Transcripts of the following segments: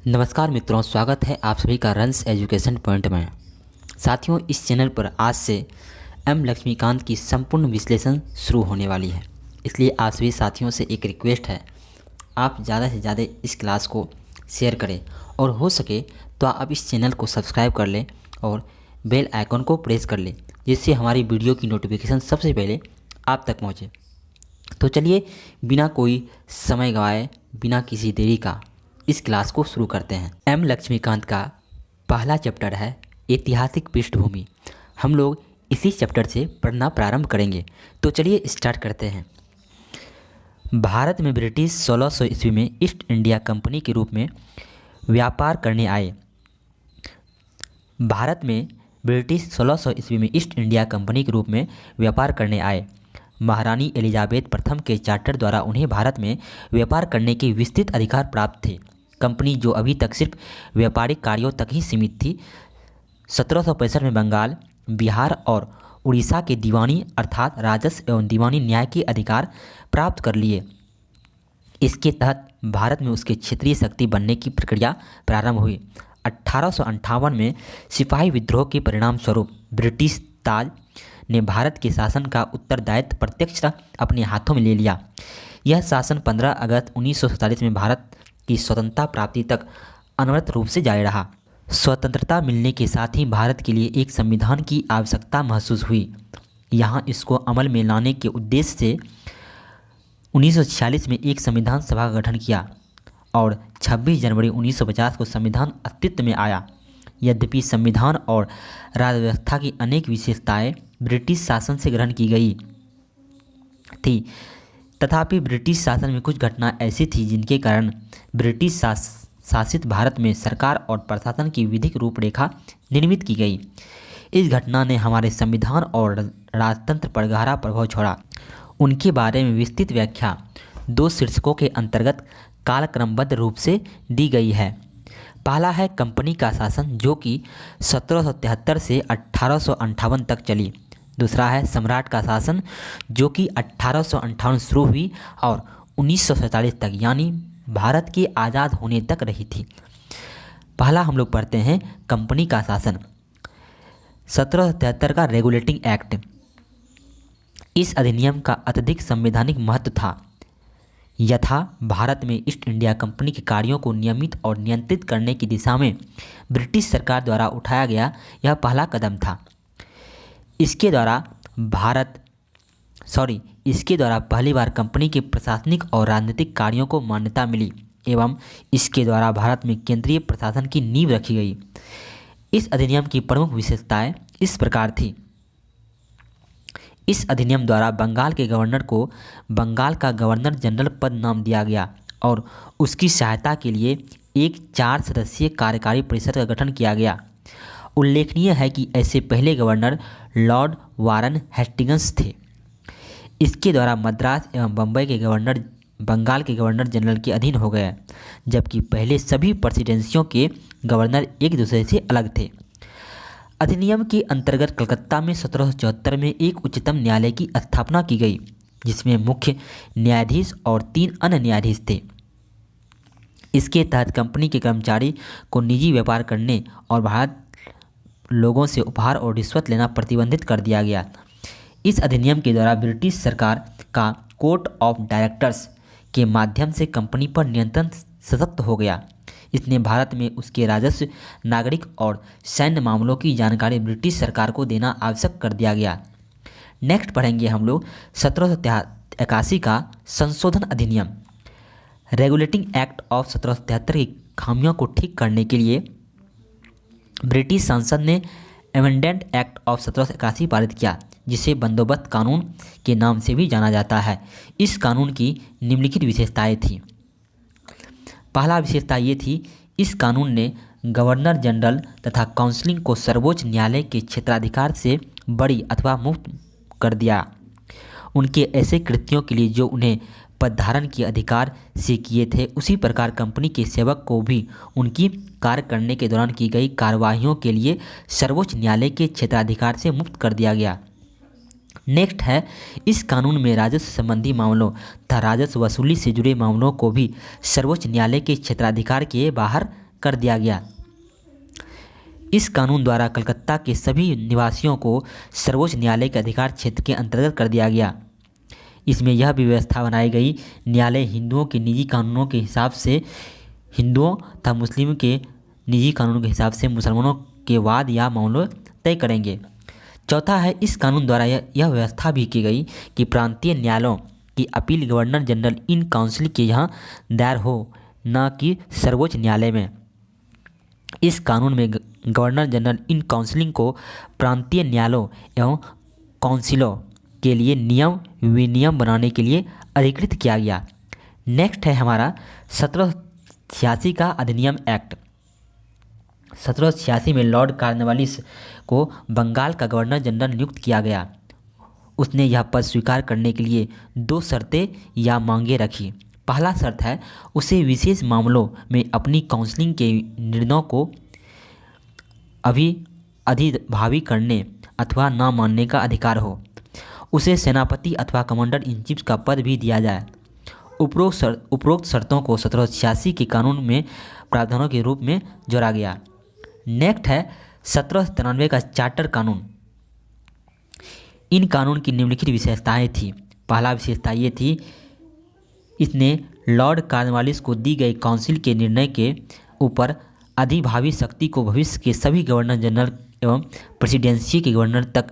नमस्कार मित्रों, स्वागत है आप सभी का रंस एजुकेशन पॉइंट में। साथियों, इस चैनल पर आज से एम लक्ष्मीकांत की संपूर्ण विश्लेषण शुरू होने वाली है। इसलिए आप सभी साथियों से एक रिक्वेस्ट है, आप ज़्यादा से ज़्यादा इस क्लास को शेयर करें और हो सके तो आप इस चैनल को सब्सक्राइब कर लें और बेल आइकन को प्रेस कर लें, जिससे हमारी वीडियो की नोटिफिकेशन सबसे पहले आप तक पहुँचे। तो चलिए बिना कोई समय गवाए, बिना किसी देरी का इस क्लास को शुरू करते हैं। एम लक्ष्मीकांत का पहला चैप्टर है ऐतिहासिक पृष्ठभूमि। हम लोग इसी चैप्टर से पढ़ना प्रारंभ करेंगे। तो चलिए स्टार्ट करते हैं। भारत में ब्रिटिश 1600 ईस्वी में ईस्ट इंडिया कंपनी के रूप में व्यापार करने आए। भारत में ब्रिटिश 1600 ईस्वी में ईस्ट इंडिया कंपनी के रूप में व्यापार करने आए। महारानी एलिजाबेथ प्रथम के चार्टर द्वारा उन्हें भारत में व्यापार करने के विस्तृत अधिकार प्राप्त थे। कंपनी, जो अभी तक सिर्फ व्यापारिक कार्यों तक ही सीमित थी, 1765 में बंगाल, बिहार और उड़ीसा के दीवानी अर्थात राजस्व एवं दीवानी न्याय के अधिकार प्राप्त कर लिए। इसके तहत भारत में उसके क्षेत्रीय शक्ति बनने की प्रक्रिया प्रारंभ हुई। 1858 में सिपाही विद्रोह के परिणाम स्वरूप ब्रिटिश ताज ने भारत के शासन का उत्तरदायित्व प्रत्यक्ष अपने हाथों में ले लिया। यह शासन 15 अगस्त 1947 में भारत की स्वतंत्रता प्राप्ति तक अनवरत रूप से जारी रहा। स्वतंत्रता मिलने के साथ ही भारत के लिए एक संविधान की आवश्यकता महसूस हुई। यहाँ इसको अमल में लाने के उद्देश्य से 1946 में एक संविधान सभा का गठन किया और 26 जनवरी 1950 को संविधान अस्तित्व में आया। यद्यपि संविधान और राज्य व्यवस्था की अनेक विशेषताएं ब्रिटिश शासन से ग्रहण की गई थी, तथापि ब्रिटिश शासन में कुछ घटना ऐसी थी जिनके कारण ब्रिटिश शासित भारत में सरकार और प्रशासन की विधिक रूपरेखा निर्मित की गई। इस घटना ने हमारे संविधान और राजतंत्र पर गहरा प्रभाव छोड़ा। उनके बारे में विस्तृत व्याख्या 2 शीर्षकों के अंतर्गत कालक्रमबद्ध रूप से दी गई है। पहला है कंपनी का शासन, जो कि 1773 से 1858 तक चली। दूसरा है सम्राट का शासन, जो कि 1858 शुरू हुई और 1947 तक, यानी भारत के आज़ाद होने तक रही थी। पहला हम लोग पढ़ते हैं कंपनी का शासन। 1773 का रेगुलेटिंग एक्ट। इस अधिनियम का अत्यधिक संवैधानिक महत्व था। यथा भारत में ईस्ट इंडिया कंपनी के कार्यों को नियमित और नियंत्रित करने की दिशा में ब्रिटिश सरकार द्वारा उठाया गया यह पहला कदम था। इसके द्वारा पहली बार कंपनी के प्रशासनिक और राजनीतिक कार्यों को मान्यता मिली एवं इसके द्वारा भारत में केंद्रीय प्रशासन की नींव रखी गई। इस अधिनियम की प्रमुख विशेषताएं इस प्रकार थी। इस अधिनियम द्वारा बंगाल के गवर्नर को बंगाल का गवर्नर जनरल पद नाम दिया गया और उसकी सहायता के लिए एक 4 सदस्यीय कार्यकारी परिषद का गठन किया गया। उल्लेखनीय है कि ऐसे पहले गवर्नर लॉर्ड वारन हेस्टिंग्स थे। इसके द्वारा मद्रास एवं बम्बई के गवर्नर बंगाल के गवर्नर जनरल के अधीन हो गए, जबकि पहले सभी प्रेसिडेंसियों के गवर्नर एक दूसरे से अलग थे। अधिनियम के अंतर्गत कलकत्ता में 1774 में एक उच्चतम न्यायालय की स्थापना की गई, जिसमें मुख्य न्यायाधीश और 3 अन्य न्यायाधीश थे। इसके तहत कंपनी के कर्मचारी को निजी व्यापार करने और भारत लोगों से उपहार और रिश्वत लेना प्रतिबंधित कर दिया गया। इस अधिनियम के द्वारा ब्रिटिश सरकार का कोर्ट ऑफ डायरेक्टर्स के माध्यम से कंपनी पर नियंत्रण सशक्त हो गया। इसने भारत में उसके राजस्व, नागरिक और सैन्य मामलों की जानकारी ब्रिटिश सरकार को देना आवश्यक कर दिया गया। नेक्स्ट पढ़ेंगे हम लोग 1781 का संशोधन अधिनियम। रेगुलेटिंग एक्ट ऑफ 1773 की खामियों को ठीक करने के लिए ब्रिटिश संसद ने एमेंडमेंट एक्ट ऑफ 1781 पारित किया, जिसे बंदोबस्त कानून के नाम से भी जाना जाता है। इस कानून की निम्नलिखित विशेषताएं थीं। पहला विशेषता ये थी, इस कानून ने गवर्नर जनरल तथा काउंसिल को सर्वोच्च न्यायालय के क्षेत्राधिकार से बड़ी अथवा मुक्त कर दिया। उनके ऐसे कृत्यों के लिए जो उन्हें पद धारण के अधिकार से किए थे, उसी प्रकार कंपनी के सेवक को भी उनकी कार्य करने के दौरान की गई कार्यवाहियों के लिए सर्वोच्च न्यायालय के क्षेत्राधिकार से मुक्त कर दिया गया। नेक्स्ट है, इस कानून में राजस्व संबंधी मामलों तथा राजस्व वसूली से जुड़े मामलों को भी सर्वोच्च न्यायालय के क्षेत्राधिकार के बाहर कर दिया गया। इस कानून द्वारा कलकत्ता के सभी निवासियों को सर्वोच्च न्यायालय के अधिकार क्षेत्र के अंतर्गत कर दिया गया। इसमें यह भी व्यवस्था बनाई गई, न्यायालय हिंदुओं के निजी कानूनों के हिसाब से हिंदुओं तथा मुस्लिम के निजी कानूनों के हिसाब से मुसलमानों के वाद या मामलों तय करेंगे। चौथा है, इस कानून द्वारा यह व्यवस्था भी की गई कि प्रांतीय न्यायालयों की appeal governor general in council के यहाँ दायर हो, न कि सर्वोच्च न्यायालय में। इस कानून में गवर्नर जनरल इन काउंसिलिंग को प्रांतीय न्यायालयों एवं काउंसिलों के लिए नियम विनियम बनाने के लिए अधिकृत किया गया। नेक्स्ट है हमारा 1786 का अधिनियम एक्ट। 1786 में लॉर्ड कॉर्नवालिस को बंगाल का गवर्नर जनरल नियुक्त किया गया। उसने यह पद स्वीकार करने के लिए 2 शर्तें या मांगें रखी। पहला शर्त है, उसे विशेष मामलों में अपनी काउंसिलिंग के निर्णयों को अधिभावी करने अथवा न मानने का अधिकार हो। उसे सेनापति अथवा कमांडर इन चीफ का पद भी दिया जाए। उपरोक्त शर्तों को 1786 के कानून में प्रावधानों के रूप में जोड़ा गया। नेक्स्ट है 1793 का चार्टर कानून। इन कानून की निम्नलिखित विशेषताएं थी। पहला विशेषता ये थी, इसने लॉर्ड कॉर्नवालिस को दी गई काउंसिल के निर्णय के ऊपर अधिभावी शक्ति को भविष्य के सभी गवर्नर जनरल एवं प्रेसिडेंसी के गवर्नर तक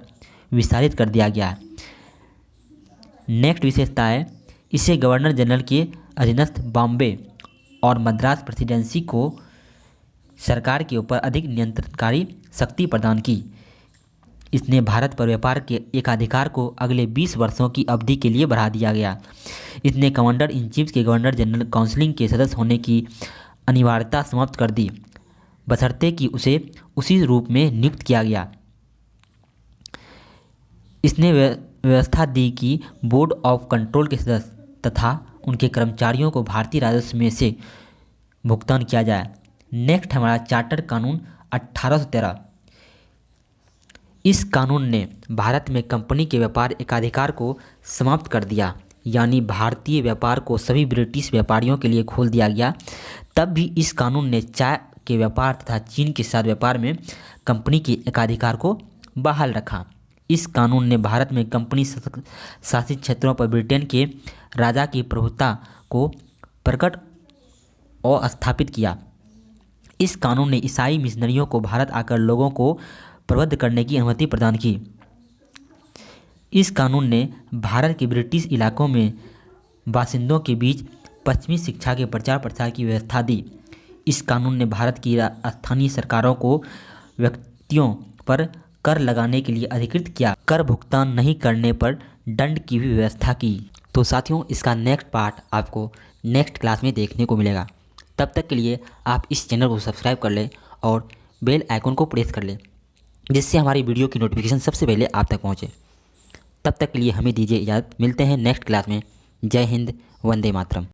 विस्तारित कर दिया गया। नेक्स्ट विशेषता है, इसे गवर्नर जनरल के अधीनस्थ बॉम्बे और मद्रास प्रेसिडेंसी को सरकार के ऊपर अधिक नियंत्रणकारी शक्ति प्रदान की। इसने भारत पर व्यापार के एकाधिकार को अगले 20 वर्षों की अवधि के लिए बढ़ा दिया गया। इसने कमांडर इन चीफ के गवर्नर जनरल काउंसिलिंग के सदस्य होने की अनिवार्यता समाप्त कर दी, बशर्ते कि उसे उसी रूप में नियुक्त किया गया। इसने व्यवस्था दी कि बोर्ड ऑफ कंट्रोल के सदस्य तथा उनके कर्मचारियों को भारतीय राजस्व में से भुगतान किया जाए। नेक्स्ट हमारा चार्टर कानून 1813। इस कानून ने भारत में कंपनी के व्यापार एकाधिकार को समाप्त कर दिया, यानी भारतीय व्यापार को सभी ब्रिटिश व्यापारियों के लिए खोल दिया गया। तब भी इस कानून ने चाय के व्यापार तथा चीन के साथ व्यापार में कंपनी के एकाधिकार को बहाल रखा। इस कानून ने भारत में कंपनी शासित क्षेत्रों पर ब्रिटेन के राजा की प्रभुता को प्रकट और स्थापित किया। इस कानून ने ईसाई मिशनरियों को भारत आकर लोगों को प्रबुद्ध करने की अनुमति प्रदान की। इस कानून ने भारत के ब्रिटिश इलाकों में बासिंदों के बीच पश्चिमी शिक्षा के प्रचार प्रसार की व्यवस्था दी। इस कानून ने भारत की स्थानीय सरकारों को व्यक्तियों पर कर लगाने के लिए अधिकृत किया। कर भुगतान नहीं करने पर दंड की भी व्यवस्था की। तो साथियों, इसका नेक्स्ट पार्ट आपको नेक्स्ट क्लास में देखने को मिलेगा। तब तक के लिए आप इस चैनल को सब्सक्राइब कर लें और बेल आइकन को प्रेस कर लें, जिससे हमारी वीडियो की नोटिफिकेशन सबसे पहले आप तक पहुंचे। तब तक के लिए हमें दीजिए इजाज़त। मिलते हैं नेक्स्ट क्लास में। जय हिंद, वंदे मातरम।